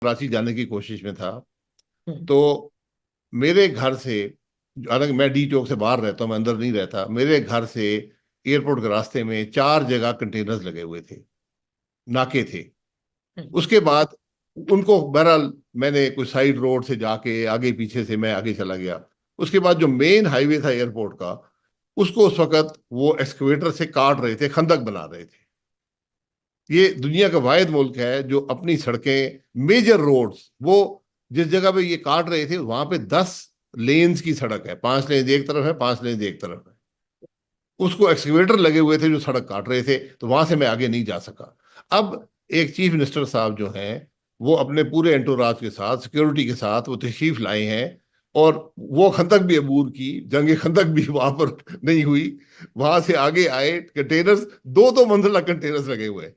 कराची जाने की कोशिश में था। हम्म। तो मेरे घर से, हालांकि मैं डी चौक से बाहर रहता हूँ, मैं अंदर नहीं रहता, मेरे घर से एयरपोर्ट के रास्ते में 4 जगह कंटेनर्स लगे हुए थे, नाके थे। हम्म। उसके बाद उनको बहरहाल मैंने कोई साइड रोड से जाके आगे पीछे से मैं आगे चला गया। उसके बाद जो मेन हाईवे था एयरपोर्ट का, उसको उस वक्त वो एक्सकवेटर से काट रहे थे, खंदक बना रहे थे। ये दुनिया का वाहिद मुल्क है जो अपनी सड़कें, मेजर रोड्स, वो जिस जगह पे ये काट रहे थे वहां पे 10 लेन्स की सड़क है, 5 लेन एक तरफ है, 5 लेन एक तरफ है। उसको एक्सकेवेटर लगे हुए थे जो सड़क काट रहे थे, तो वहां से मैं आगे नहीं जा सका। अब एक चीफ मिनिस्टर साहब जो हैं, वो अपने पूरे एंटोराज के साथ, सिक्योरिटी के साथ वो तशरीफ लाए हैं, और वो खंदक भी अबूर की, जंग खंदक भी वहां पर नहीं हुई। वहां से आगे आए, कंटेनर्स, दो दो मंजिला कंटेनर्स लगे हुए हैं।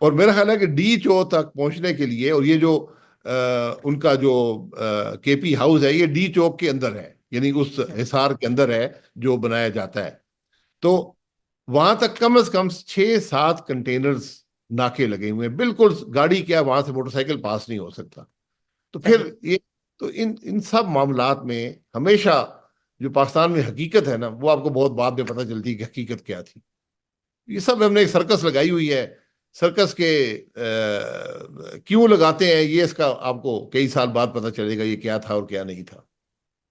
और मेरा ख्याल है कि डी चो तक पहुंचने के लिए, और ये जो उनका जो केपी हाउस है, ये डी चौक के अंदर है, यानी उस हिसार के अंदर है जो बनाया जाता है। तो वहां तक कम से कम 6-7 कंटेनर्स नाके लगे हुए हैं, बिल्कुल गाड़ी क्या, वहां से मोटरसाइकिल पास नहीं हो सकता। तो फिर सही। ये, तो इन इन सब मामलात में हमेशा जो पाकिस्तान में हकीकत है ना, वो आपको बहुत बाद में पता चलती है कि हकीकत क्या थी। ये सब हमने एक सर्कस लगाई हुई है। सर्कस के क्यों लगाते हैं ये, इसका आपको कई साल बाद पता चलेगा ये क्या था और क्या नहीं था।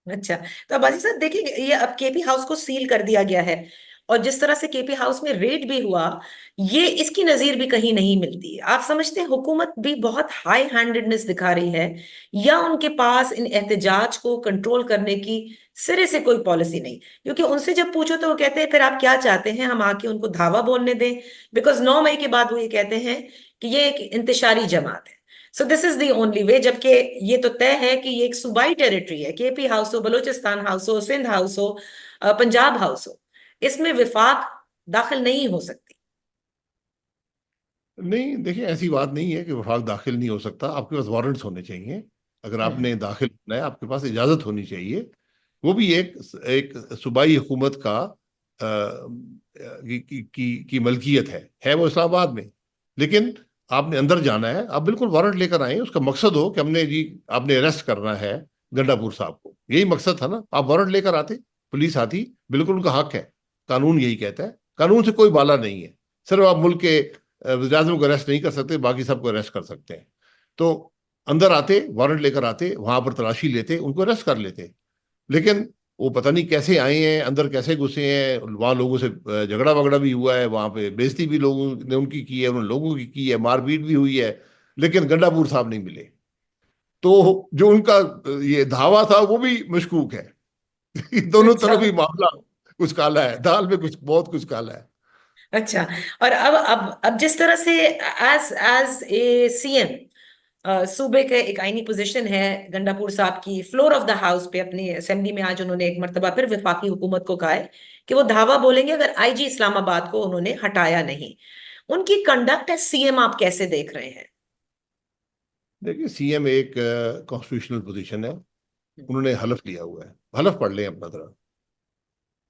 अच्छा, तो अब अजीज साहब देखिए, ये अब केपी हाउस को सील कर दिया गया है, और जिस तरह से केपी हाउस में रेड भी हुआ, ये इसकी नजीर भी कहीं नहीं मिलती है। आप समझते हैं हुकूमत भी बहुत हाई हैंडेडनेस दिखा रही है, या उनके पास इन एहतजाज को कंट्रोल करने की सिरे से कोई पॉलिसी नहीं? क्योंकि उनसे जब पूछो तो वो कहते हैं फिर आप क्या चाहते हैं, हम आके उनको धावा बोलने दें? बिकॉज 9 मई के बाद वो ये कहते हैं कि ये एक इंतशारी जमात है। So this is the only way, जबकि ये तो तय है कि ये एक सूबाई टेरिटरी है, केपी हाउस हो, बलूचिस्तान हाउस हो, सिंध हाउस हो, पंजाब हाउस हो, इसमें विफाक दाखिल नहीं हो सकती। नहीं, देखिए, ऐसी बात नहीं है कि वफाक दाखिल नहीं हो सकता। आपके पास वारंट्स होने चाहिए। अगर हम्म। आपने दाखिल होना है, आपके पास इजाजत होनी चाहिए। वो भी एक एक सूबाई हुकूमत का की मलकियत है वो इस्लामाबाद में। लेकिन आपने अंदर जाना है, आप बिल्कुल वारंट लेकर आए। उसका मकसद हो कि हमने जी, आपने अरेस्ट करना है गंडापुर साहब को, यही मकसद था ना। आप वारंट लेकर आते, पुलिस आती, बिल्कुल उनका हक है। कानून यही कहता है, कानून से कोई बाला नहीं है। सिर्फ आप मुल्क के वज़ीर-ए-आज़म को अरेस्ट नहीं कर सकते, बाकी सबको अरेस्ट कर सकते हैं। तो अंदर आते, वारंट लेकर आते, वहां पर तलाशी लेते, उनको अरेस्ट कर लेते। लेकिन वो पता नहीं कैसे आए हैं, अंदर कैसे घुसे हैं, वहां लोगों से झगड़ा वगड़ा भी हुआ है, वहां पे बेइज्जती भी लोगों ने उनकी की है, उन लोगों की है, मारपीट भी हुई है। लेकिन गंडापुर साहब नहीं मिले। तो जो उनका ये धावा था वो भी मशकूक है। दोनों अच्छा। तरफ ही मामला कुछ काला है, दाल में कुछ, बहुत कुछ काला है। अच्छा, और अब जिस तरह से एज एज ए सीएम, सूबे के एक आईनी पोजीशन है गंडापुर साहब की, फ्लोर ऑफ द हाउस पे अपनी असेंबली में आज उन्होंने एक मर्तबा फिर विफाकी हुकूमत को कहा है कि वो धावा बोलेंगे अगर आईजी इस्लामाबाद को उन्होंने हटाया नहीं। उनकी कंडक्ट एज सीएम आप कैसे देख रहे हैं? देखिए, सीएम एक कॉन्स्टिट्यूशनल पोजीशन है। उन्होंने हलफ लिया हुआ है, हलफ पढ़ लें अपना तरह।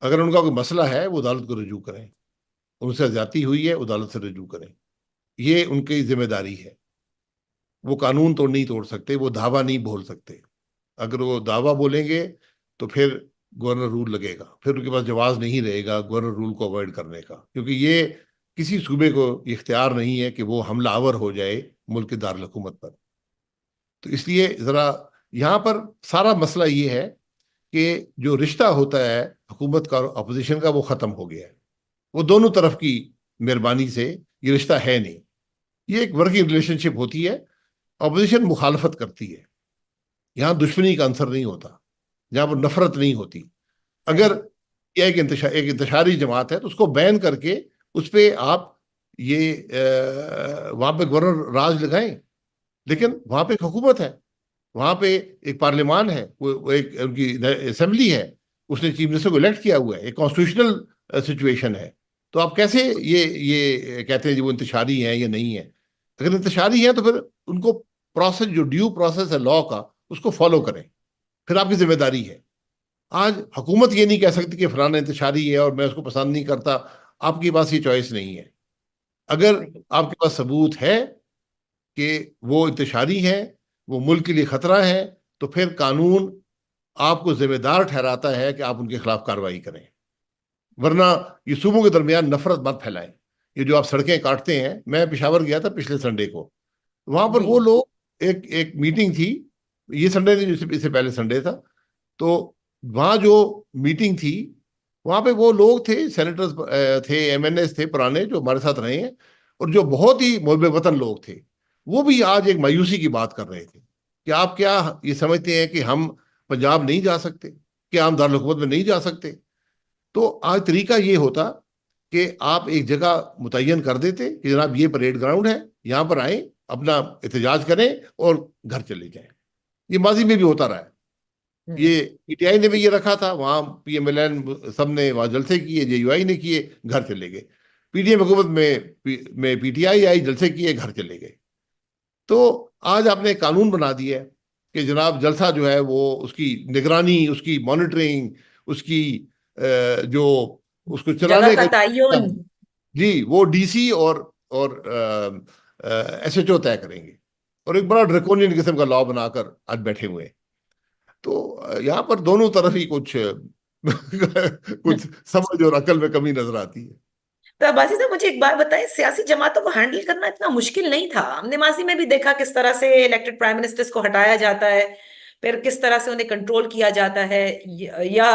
अगर उनका कोई मसला है वो अदालत को रजू करें, उनसे ज्यादती हुई है अदालत से रजू करें, ये उनकी जिम्मेदारी है। वो कानून तो नहीं तोड़ सकते, वो धावा नहीं बोल सकते। अगर वो दावा बोलेंगे तो फिर गवर्नर रूल लगेगा, फिर उनके पास जवाब नहीं रहेगा गवर्नर रूल को अवॉइड करने का, क्योंकि ये किसी सूबे को इख्तियार नहीं है कि वो हमलावर हो जाए मुल्क की दारुल हुकूमत पर। तो इसलिए जरा यहाँ पर सारा मसला ये है कि जो रिश्ता होता है हुकूमत का और अपोजिशन का, वो खत्म हो गया है। वो दोनों तरफ की मेहरबानी से ये रिश्ता है नहीं। ये एक वर्किंग रिलेशनशिप होती है। अपोजिशन मुखालफत करती है, यहाँ दुश्मनी का अंसर नहीं होता, जहाँ पर नफरत नहीं होती। अगर सही। ये एक इंतशारी जमात है तो उसको बैन करके उस पे आप ये वहां पे गवर्नर राज लगाएं। लेकिन वहां पे एक हुकूमत है, वहां पे एक पार्लियामान है, वो एक उनकी असेंबली है, उसने चीफ मिनिस्टर को इलेक्ट किया हुआ है, एक कॉन्स्टिट्यूशनल सिचुएशन है। तो आप कैसे ये कहते हैं जी वो इंतशारी है या नहीं है? अगर इंतशारी है तो फिर उनको प्रोसेस, जो ड्यू प्रोसेस है लॉ का, उसको फॉलो करें, फिर आपकी जिम्मेदारी है। आज हुकूमत ये नहीं कह सकती कि फलाना इंतशारी है और मैं उसको पसंद नहीं करता। आपके पास ये चॉइस नहीं है। अगर सही। आपके पास सबूत है कि वो इंतशारी है, وہ ملک کے لیے خطرہ ہیں، تو پھر قانون آپ کو ذمہ دار ٹھہراتا ہے کہ آپ ان کے خلاف کارروائی کریں، ورنہ یہ صوبوں کے درمیان نفرت مت پھیلائیں۔ یہ جو آپ سڑکیں کاٹتے ہیں، میں پشاور گیا تھا پچھلے سنڈے کو، وہاں پر جی وہ لوگ، ایک میٹنگ تھی، یہ سنڈے نہیں، اس سے پہلے سنڈے تھا، تو وہاں جو میٹنگ تھی، وہاں پہ وہ لوگ تھے، سینیٹرز تھے، ایم این ایس تھے پرانے جو ہمارے ساتھ رہے ہیں، اور جو بہت ہی محب وطن لوگ تھے، وہ بھی آج ایک مایوسی کی بات کر رہے تھے کہ آپ کیا یہ سمجھتے ہیں کہ ہم پنجاب نہیں جا سکتے، کیا ہم دارالحکومت میں نہیں جا سکتے؟ تو آج طریقہ یہ ہوتا کہ آپ ایک جگہ متعین کر دیتے کہ جناب یہ پریڈ گراؤنڈ ہے، یہاں پر آئیں، اپنا احتجاج کریں اور گھر چلے جائیں۔ یہ ماضی میں بھی ہوتا رہا ہے، ہوں، یہ پی ٹی آئی نے بھی یہ رکھا تھا، وہاں پی ایم ایل این سب نے وہاں جلسے کیے، جے یو آئی نے کیے، گھر چلے گئے، پی ڈی ایم حکومت میں پی ٹی آئی آئی، جلسے کیے، گھر چلے گئے۔ تو آج آپ نے ایک قانون بنا دیا ہے کہ جناب جلسہ جو ہے وہ اس کی نگرانی، اس کی مانیٹرنگ، اس کی جو اس کو جگہ چلانے کا کا، تعین۔ جی وہ ڈی سی اور ایس ایچ او طے کریں گے، اور ایک بڑا ڈریکونین قسم کا لا بنا کر آج بیٹھے ہوئے ہیں۔ تو یہاں پر دونوں طرف ہی کچھ کچھ سمجھ اور عقل میں کمی نظر آتی ہے۔ تو عباسی صاحب مجھے ایک بات بتائیں، سیاسی جماعتوں کو ہینڈل کرنا اتنا مشکل نہیں تھا؟ ہم نے ماضی میں بھی دیکھا کس طرح سے الیکٹڈ پرائم منسٹرز کو ہٹایا جاتا ہے، پھر کس طرح سے انہیں کنٹرول کیا جاتا ہے، یا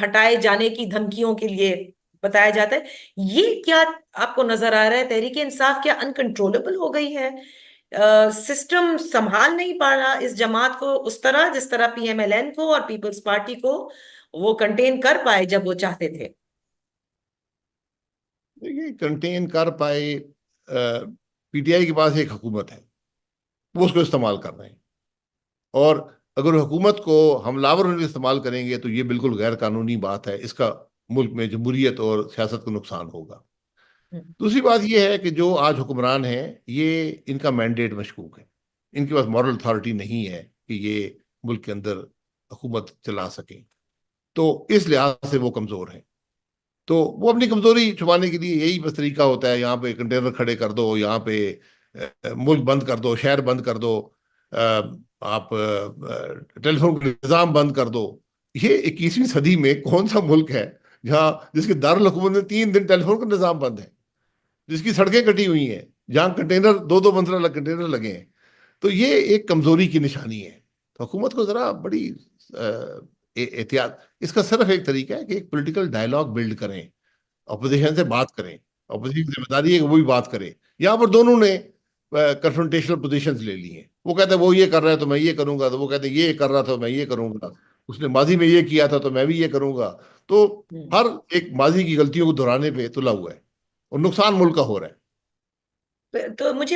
ہٹائے جانے کی دھمکیوں کے لیے بتایا جاتا ہے۔ یہ کیا آپ کو نظر آ رہا ہے، تحریک انصاف کیا انکنٹرولبل ہو گئی ہے؟ سسٹم سنبھال نہیں پا رہا اس جماعت کو اس طرح جس طرح پی ایم ایل این کو اور پیپلز پارٹی کو وہ کنٹین کر پائے جب وہ چاہتے تھے؟ دیکھیے کنٹین کر پائے، پی ٹی آئی کے پاس ایک حکومت ہے، وہ اس کو استعمال کر رہے ہیں، اور اگر حکومت کو حملہ آور میں استعمال کریں گے تو یہ بالکل غیر قانونی بات ہے، اس کا ملک میں جمہوریت اور سیاست کو نقصان ہوگا۔ دوسری بات یہ ہے کہ جو آج حکمران ہیں، یہ ان کا مینڈیٹ مشکوک ہے، ان کے پاس مورل اتھارٹی نہیں ہے کہ یہ ملک کے اندر حکومت چلا سکیں، تو اس لحاظ سے وہ کمزور ہیں۔ تو وہ اپنی کمزوری چھپانے کے لیے یہی بس طریقہ ہوتا ہے، یہاں پہ کنٹینر کھڑے کر دو، یہاں پہ ملک بند کر دو، شہر بند کر دو، آپ ٹیلی فون کا نظام بند کر دو۔ یہ 21ویں صدی میں کون سا ملک ہے جہاں جس کے دارالحکومت میں 3 دن ٹیلی فون کا نظام بند ہے، جس کی سڑکیں کٹی ہوئی ہیں، جہاں کنٹینر 2 2 منزلہ کنٹینر لگے ہیں؟ تو یہ ایک کمزوری کی نشانی ہے۔ تو حکومت کو ذرا بڑی احتیاط، اس کا صرف ایک طریقہ ہے کہ ایک پولیٹیکل ڈائلاگ بلڈ کریں، اپوزیشن سے بات کریں، اپوزیشن کی ذمہ داری ہے کہ وہ بھی بات کرے۔ یہاں پر دونوں نے کنفرنٹیشنل پوزیشنز لے لی ہیں، وہ کہتے ہیں وہ یہ کر رہا ہے تو میں یہ کروں گا، تو وہ کہتے ہیں یہ کر رہا تھا میں یہ کروں گا، اس نے ماضی میں یہ کیا تھا تو میں بھی یہ کروں گا۔ تو ہوں۔ ہر ایک ماضی کی غلطیوں کو دہرانے پہ تلا ہوا ہے، اور نقصان ملک کا ہو رہا ہے۔ تو مجھے